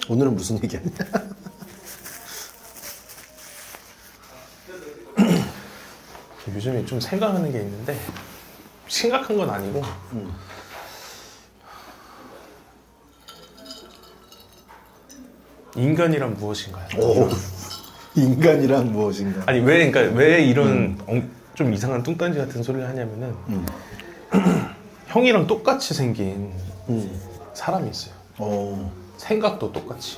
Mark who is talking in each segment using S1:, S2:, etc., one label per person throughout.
S1: 오늘은 무슨 얘기하냐?
S2: 요즘에 좀 생각하는 게 있는데 심각한 건 아니고 인간이란 무엇인가요?
S1: 오, 인간이란 무엇인가?
S2: 아니 그러니까 왜 이런 좀 이상한 뚱딴지 같은 소리를 하냐면은 형이랑 똑같이 생긴 사람이 있어요.
S1: 오,
S2: 생각도 똑같이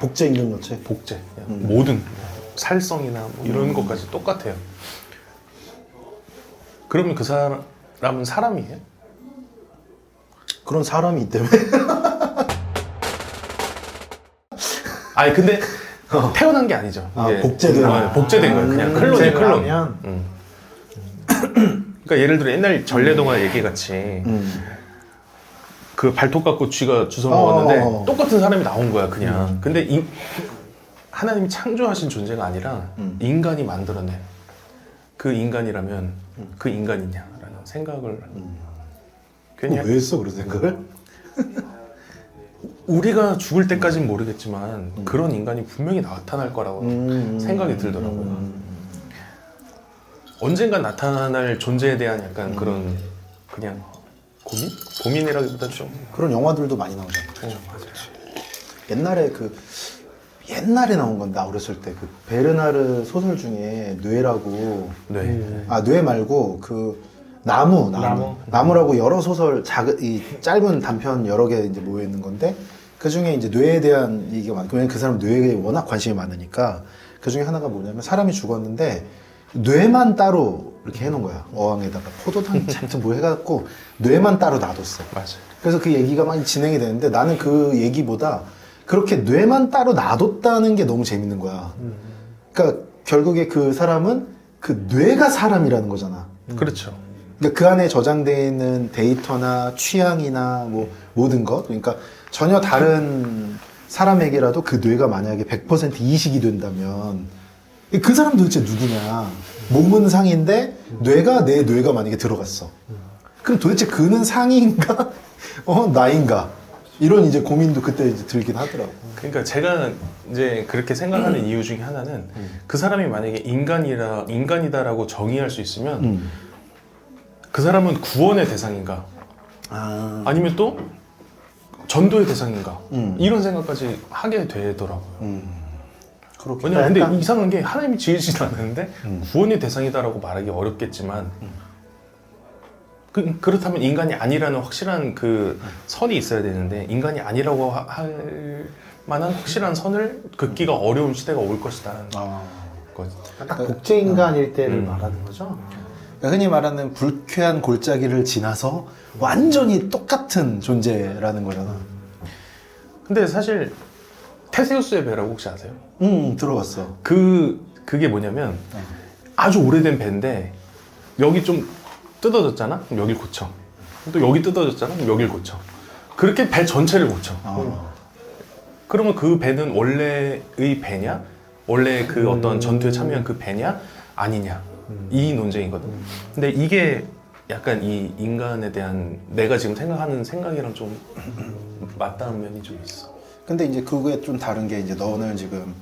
S1: 복제 인간같이.
S2: 복제 그냥 모든 살성이나 뭐 이런 것까지 똑같아요. 그러면 그 사람은 사람이에요?
S1: 그런 사람이 있다며?
S2: 아니 근데 태어난 게 아니죠.
S1: 아,
S2: 이게
S1: 복제된.
S2: 복제된 거예요. 그냥 클론이에요, 클론.
S3: 하면
S2: 그러니까 예를 들어 옛날 전래동화 얘기 같이 그 발톱 갖고 쥐가 주워 먹었는데 똑같은 사람이 나온 거야 그냥. 근데 하나님이 창조하신 존재가 아니라 인간이 만들어낸 그 인간이라면 그 인간이냐라는 생각을 괜히
S1: 왜 했어 그런 생각을?
S2: 우리가 죽을 때까지는 모르겠지만 그런 인간이 분명히 나타날 거라고 생각이 들더라고요. 언젠가 나타날 존재에 대한 약간 그런 그냥 고민? 고민이라기보다 좀
S1: 그런 영화들도 많이 나오잖아.
S2: 맞아요.
S1: 옛날에 나온 건데 나 어렸을 때 그 베르나르 소설 중에 뇌라고
S2: 네.
S1: 뇌 말고 그 나무라고 여러 소설 이 짧은 단편 여러 개 이제 모여 있는 건데 그 중에 이제 뇌에 대한 얘기가 많고 왜냐면 그 사람 뇌에 워낙 관심이 많으니까 그 중에 하나가 뭐냐면 사람이 죽었는데 뇌만 따로 이렇게 해놓은 거야. 어항에다가 포도당 잔뜩 뭐 해갖고 뇌만 따로 놔뒀어.
S2: 맞아요.
S1: 그래서 그 얘기가 많이 진행이 되는데 나는 그 얘기보다 그렇게 뇌만 따로 놔뒀다는 게 너무 재밌는 거야. 그러니까 결국에 그 사람은 그 뇌가 사람이라는 거잖아.
S2: 그렇죠.
S1: 그러니까 그 안에 저장되어 있는 데이터나 취향이나 뭐 모든 것, 그러니까 전혀 다른 사람에게라도 그 뇌가 만약에 100% 이식이 된다면 그 사람 도대체 누구냐? 몸은 상인데 내 뇌가 만약에 들어갔어. 그럼 도대체 그는 상인가? 나인가? 이런 이제 고민도 그때 이제 들긴 하더라고.
S2: 그러니까 제가 이제 그렇게 생각하는 이유 중에 하나는 그 사람이 만약에 인간이다라고 정의할 수 있으면 그 사람은 구원의 대상인가? 아니면 또 전도의 대상인가? 이런 생각까지 하게 되더라고요.
S1: 그렇게.
S2: 왜냐면 근데 이상한 게 하나님이 지으지도 않았는데 구원의 대상이다라고 말하기 어렵겠지만 그렇다면 인간이 아니라는 확실한 그 선이 있어야 되는데 인간이 아니라고 할 만한 확실한 선을 긋기가 어려운 시대가 올 것이다.
S3: 딱 복제 인간일 때를 말하는 거죠.
S1: 그러니까 흔히 말하는 불쾌한 골짜기를 지나서 완전히 똑같은 존재라는 거잖아.
S2: 근데 사실 테세우스의 배라고 혹시 아세요?
S1: 들어봤어.
S2: 그게 뭐냐면 아주 오래된 배인데 여기 좀 뜯어졌잖아? 그럼 여길 고쳐. 또 여기 뜯어졌잖아? 그럼 여길 고쳐. 그렇게 배 전체를 고쳐. 그러면 그 배는 원래의 배냐? 원래 그 어떤 전투에 참여한 그 배냐? 아니냐? 이 논쟁이거든. 근데 이게 약간 이 인간에 대한 내가 지금 생각하는 생각이랑 좀 맞닿은 면이 좀 있어.
S1: 근데 이제 그거에 좀 다른 게 이제 너는 지금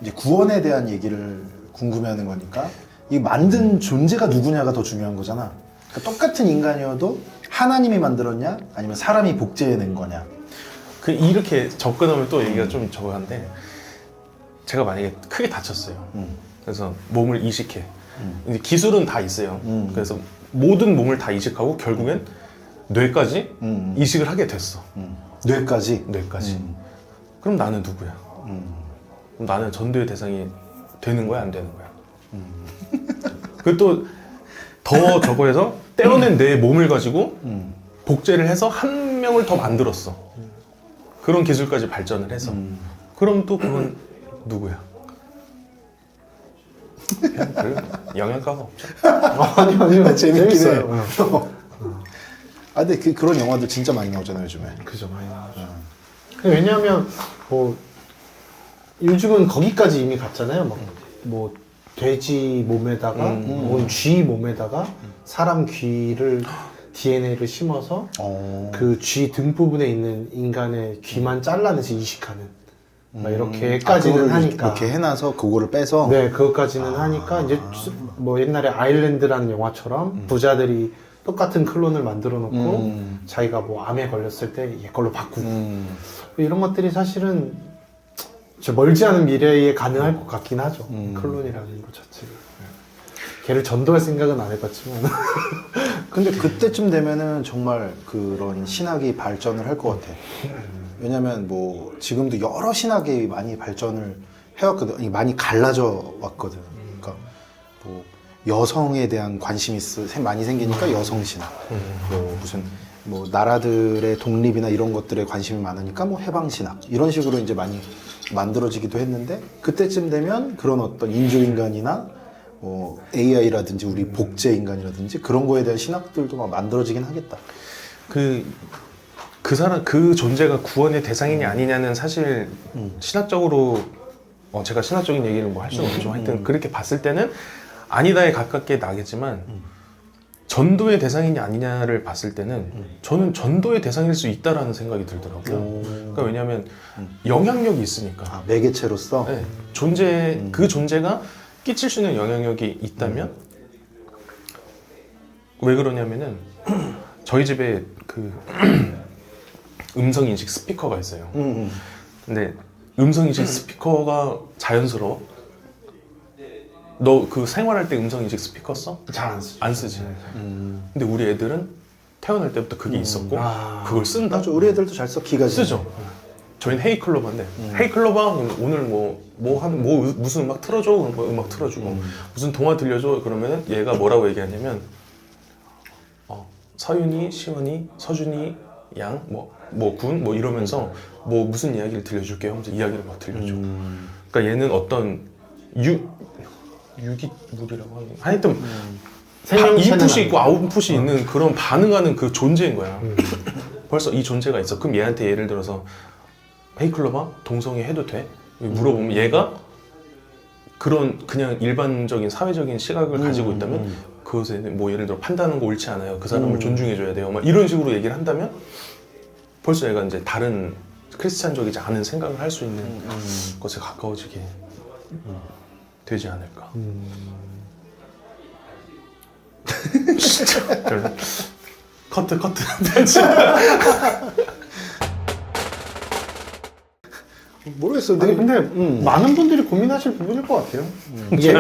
S1: 이제 구원에 대한 얘기를 궁금해하는 거니까 이 만든 존재가 누구냐가 더 중요한 거잖아. 그러니까 똑같은 인간이어도 하나님이 만들었냐 아니면 사람이 복제해낸 거냐.
S2: 이렇게 접근하면 또 얘기가 좀 저한데 제가 만약에 크게 다쳤어요. 그래서 몸을 이식해. 이제 기술은 다 있어요. 그래서 모든 몸을 다 이식하고 결국엔 뇌까지 이식을 하게 됐어.
S1: 뇌까지.
S2: 그럼 나는 누구야? 그럼 나는 전도의 대상이 되는 거야, 안 되는 거야? 그리고 또 더 저거에서 떼어낸 내 몸을 가지고 복제를 해서 한 명을 더 만들었어. 그런 기술까지 발전을 해서. 그럼 또 그건 누구야? 그냥 별 영향가가 없죠.
S3: 아니요.
S1: 재밌긴 해. 근데 그런 영화들 진짜 많이 나오잖아요, 요즘에.
S3: 그죠, 많이 나오죠. 왜냐하면 뭐 요즘은 거기까지 이미 갔잖아요. 뭐 돼지 몸에다가 혹은 쥐 몸에다가 사람 귀를 DNA를 심어서
S1: 어.
S3: 그 쥐 등 부분에 있는 인간의 귀만 잘라내서 이식하는 막 이렇게까지는
S1: 그거를
S3: 하니까
S1: 이렇게 해놔서 그거를 빼서
S3: 네 그것까지는 하니까 이제 뭐 옛날에 아일랜드라는 영화처럼 부자들이 똑같은 클론을 만들어 놓고 자기가 뭐 암에 걸렸을 때 얘 걸로 바꾸고 이런 것들이 사실은 저 멀지 않은 미래에 가능할 것 같긴 하죠. 클론이라는 것 자체가. 걔를 전도할 생각은 안 해봤지만
S1: 근데 그때쯤 되면은 정말 그런 신학이 발전을 할 것 같아. 왜냐면 뭐 지금도 여러 신학이 많이 발전을 해왔거든. 아니, 많이 갈라져 왔거든. 그러니까 뭐 여성에 대한 관심이 많이 생기니까 여성 신학. 뭐 무슨 뭐 나라들의 독립이나 이런 것들에 관심이 많으니까 뭐 해방 신학 이런 식으로 이제 많이 만들어지기도 했는데 그때쯤 되면 그런 어떤 인조인간이나 뭐 AI라든지 우리 복제 인간이라든지 그런 거에 대한 신학들도 막 만들어지긴 하겠다.
S2: 그 사람 그 존재가 구원의 대상이냐 아니냐는 사실 신학적으로 제가 신학적인 얘기를 뭐 할 수는 없죠. 하여튼 그렇게 봤을 때는 아니다에 가깝게 나겠지만 전도의 대상이냐 아니냐를 봤을 때는 저는 전도의 대상일 수 있다라는 생각이 들더라고요. 그러니까 왜냐하면 영향력이 있으니까.
S1: 아, 매개체로서.
S2: 네, 그 존재가 끼칠 수 있는 영향력이 있다면 왜 그러냐면은 저희 집에 그 음성인식 스피커가 있어요. 근데 음성인식 스피커가 자연스러워? 너 그 생활할 때 음성인식 스피커 써?
S3: 잘 안 쓰죠.
S2: 안 쓰지. 근데 우리 애들은 태어날 때부터 그게 있었고 그걸 쓴다?
S1: 맞아, 우리 애들도 잘 써, 기가
S2: 쓰죠. 저희는 헤이클로버인데 헤이클로버 오늘 무슨 음악 틀어줘? 그럼 음악 틀어주고 무슨 동화 들려줘? 그러면은 얘가 뭐라고 얘기하냐면 서윤이, 시원이, 서준이, 양, 군 이러면서 뭐 무슨 이야기를 들려줄게요 하면서 이야기를 막 들려줘. 그러니까 얘는 어떤 유기물이라고 하는 하여튼 인풋이 있고 아웃풋이 있는 그런 반응하는 그 존재인 거야. 벌써 이 존재가 있어. 그럼 얘한테 예를 들어서 헤이클로바 동성애 해도 돼? 물어보면 얘가 그런 그냥 일반적인 사회적인 시각을 가지고 있다면 그것에 뭐 예를 들어 판단하는 거 옳지 않아요. 그 사람을 존중해줘야 돼요. 막 이런 식으로 얘기를 한다면 벌써 얘가 이제 다른 크리스찬적이지 않은 생각을 할 수 있는 것에 가까워지게 되지 않을까. 진짜. 커트.
S1: 모르겠어.
S3: 아니 근데 많은 분들이 고민하실 부분일 것 같아요. 이게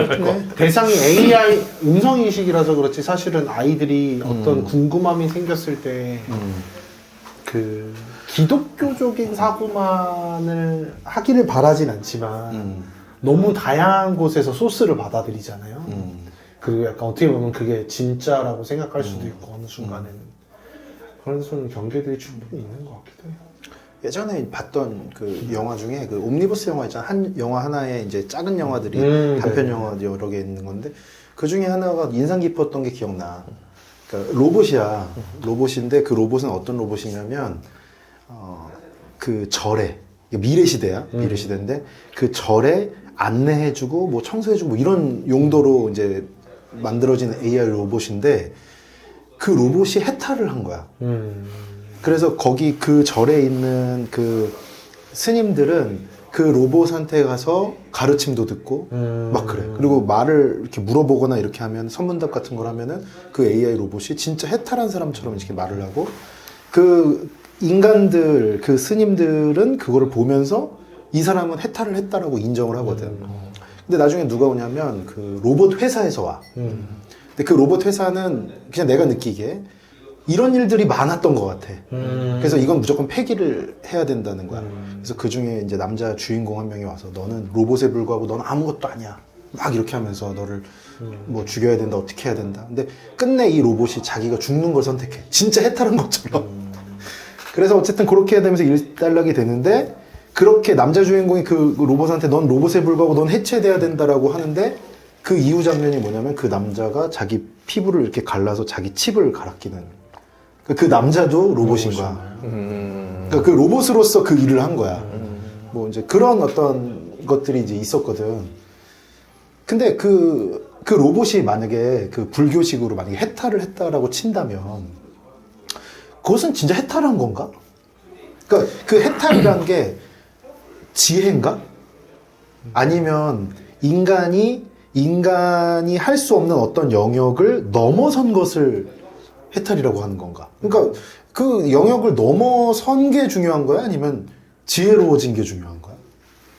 S3: 대상이 AI 음성인식이라서 그렇지 사실은 아이들이 어떤 궁금함이 생겼을 때 그 기독교적인 사고만을 하기를 바라진 않지만 너무 다양한 곳에서 소스를 받아들이잖아요. 그리고 약간 어떻게 보면 그게 진짜라고 생각할 수도 있고 어느 순간에는 그래서 경계들이 충분히 있는 것 같기도 해요.
S1: 예전에 봤던 그 영화 중에 그 옴니버스 영화 있잖아. 영화 하나에 이제 작은 영화들이 단편 영화 여러 개 있는 건데 그 중에 하나가 인상 깊었던 게 기억나. 그러니까 로봇이야. 로봇인데 그 로봇은 어떤 로봇이냐면 그 절에 미래 시대야. 미래 시대인데 그 절에 안내해주고 뭐 청소해주고 뭐 이런 용도로 이제 만들어진 AI 로봇인데 그 로봇이 해탈을 한 거야. 그래서 거기 그 절에 있는 그 스님들은 그 로봇한테 가서 가르침도 듣고 막 그래. 그리고 말을 이렇게 물어보거나 이렇게 하면 선문답 같은 걸 하면은 그 AI 로봇이 진짜 해탈한 사람처럼 이렇게 말을 하고 그 인간들, 그 스님들은 그거를 보면서 이 사람은 해탈을 했다라고 인정을 하거든. 근데 나중에 누가 오냐면 그 로봇 회사에서 와. 근데 그 로봇 회사는 그냥 내가 느끼기에 이런 일들이 많았던 것 같아. 그래서 이건 무조건 폐기를 해야 된다는 거야. 그래서 그 중에 이제 남자 주인공 한 명이 와서 너는 로봇에 불과하고 너는 아무것도 아니야. 막 이렇게 하면서 너를 뭐 죽여야 된다, 어떻게 해야 된다. 근데 끝내 이 로봇이 자기가 죽는 걸 선택해. 진짜 해탈한 것처럼. 그래서 어쨌든 그렇게 되면서 일단락이 되는데 그렇게 남자 주인공이 그 로봇한테 넌 로봇에 불과하고 넌 해체돼야 된다라고 하는데 그 이후 장면이 뭐냐면 그 남자가 자기 피부를 이렇게 갈라서 자기 칩을 갈아 끼는 그 남자도 로봇인 거야. 그러니까 그 로봇으로서 그 일을 한 거야. 뭐 이제 그런 어떤 것들이 이제 있었거든. 근데 그 로봇이 만약에 그 불교식으로 만약에 해탈을 했다라고 친다면 그것은 진짜 해탈한 건가? 그러니까 그 해탈이란 게 지혜인가? 아니면 인간이 할 수 없는 어떤 영역을 넘어선 것을 해탈이라고 하는 건가? 그러니까 그 영역을 넘어선 게 중요한 거야? 아니면 지혜로워진 게 중요한 거야?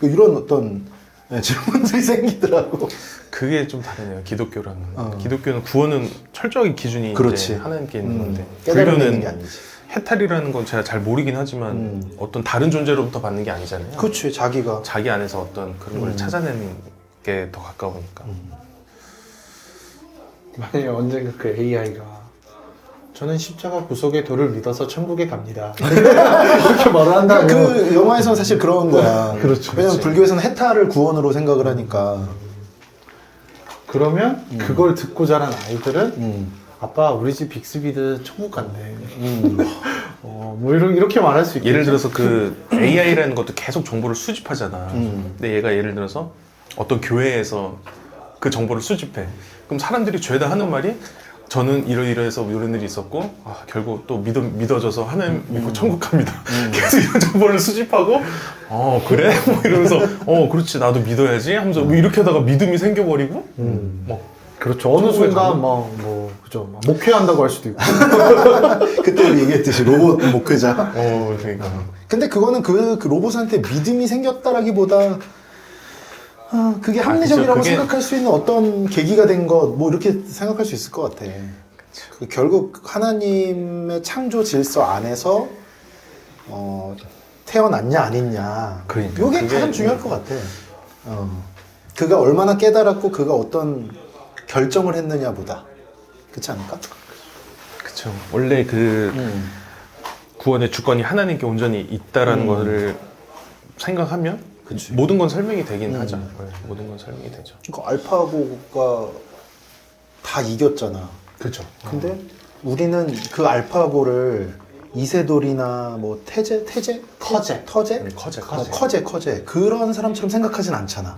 S1: 이런 어떤 질문들이 생기더라고.
S2: 그게 좀 다르네요. 기독교랑은. 기독교는 구원은 철저하게 기준이
S1: 그렇지.
S2: 이제 하나님께 있는 건데
S1: 깨달아내는
S2: 불교는
S1: 게 아니지.
S2: 해탈이라는 건 제가 잘 모르긴 하지만 어떤 다른 존재로부터 받는 게 아니잖아요.
S1: 그치, 자기가.
S2: 자기 안에서 어떤 그런 걸 찾아내는 게 더 가까우니까.
S3: 만약에 언젠가 그 AI가 저는 십자가 구속의 도를 믿어서 천국에 갑니다. 이렇게 말을 한다면
S1: 그 영화에서는 사실 그런 거야.
S3: 그렇죠.
S1: 왜냐면 불교에서는 해탈을 구원으로 생각을 하니까.
S3: 그러면 그걸 듣고 자란 아이들은 아빠 우리 집 빅스비드 천국 간대. 뭐 이렇게 말할 수 있겠죠.
S2: 예를 들어서 그 AI라는 것도 계속 정보를 수집하잖아. 근데 얘가 예를 들어서 어떤 교회에서 그 정보를 수집해. 그럼 사람들이 죄다 하는 말이 저는 이러이러해서 이런 일이 있었고 결국 또 믿어져서 하나님 믿고 천국 갑니다. 계속 이런 정보를 수집하고 그래? 뭐 이러면서 그렇지 나도 믿어야지 하면서 뭐 이렇게 하다가 믿음이 생겨버리고
S3: 그렇죠. 어느 순간 그죠. 막 목회한다고 할 수도 있고.
S1: 그때 우리 얘기했듯이 로봇 목회자.
S2: 그러니까
S1: 근데 그거는 그 로봇한테 믿음이 생겼다라기보다 그게 합리적이라고
S2: 그게-
S1: 생각할 수 있는 어떤 계기가 된 것, 뭐 이렇게 생각할 수 있을 것 같아. 결국 하나님의 창조 질서 안에서 태어났냐 아니냐.
S2: 그러니까.
S1: 이게
S2: 그게-
S1: 가장 중요할 것 같아. 그가 얼마나 깨달았고 그가 어떤 결정을 했느냐보다. 그렇지 않을까?
S2: 그쵸. 원래 그 구원의 주권이 하나님께 온전히 있다라는 거를 생각하면 모든 건 설명이 되긴 하죠. 네, 모든 건 설명이 되죠.
S1: 그러니까 알파고가 다 이겼잖아.
S3: 그렇죠.
S1: 근데 우리는 그 알파고를 이세돌이나 뭐 태제
S3: 커제.
S1: 커제 그런 사람처럼 생각하진 않잖아.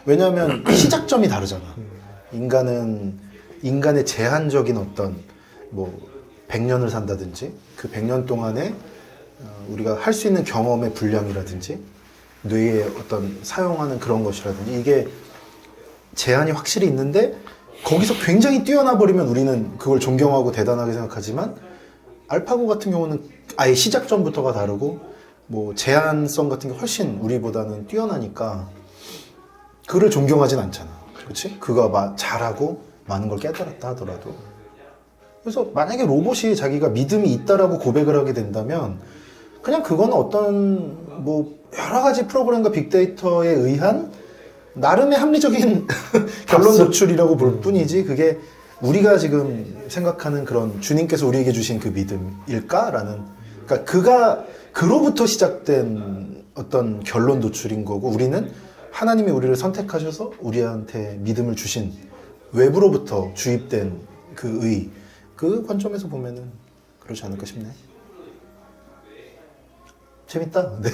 S1: 왜냐하면 시작점이 다르잖아. 인간의 제한적인 어떤 뭐 100년을 산다든지 그 100년 동안에 우리가 할 수 있는 경험의 분량이라든지 뇌에 어떤 사용하는 그런 것이라든지 이게 제한이 확실히 있는데 거기서 굉장히 뛰어나 버리면 우리는 그걸 존경하고 대단하게 생각하지만 알파고 같은 경우는 아예 시작점부터가 다르고 뭐 제한성 같은 게 훨씬 우리보다는 뛰어나니까 그를 존경하진 않잖아. 그렇지? 그가 잘하고 많은 걸 깨달았다 하더라도 그래서 만약에 로봇이 자기가 믿음이 있다라고 고백을 하게 된다면 그냥 그건 어떤 뭐 여러 가지 프로그램과 빅데이터에 의한 나름의 합리적인 결론 도출이라고 볼 뿐이지 그게 우리가 지금 생각하는 그런 주님께서 우리에게 주신 그 믿음일까라는 그러니까 그로부터 시작된 어떤 결론 도출인 거고 우리는 하나님이 우리를 선택하셔서 우리한테 믿음을 주신 외부로부터 주입된 그 관점에서 보면은 그렇지 않을까 싶네. 재밌다. 네.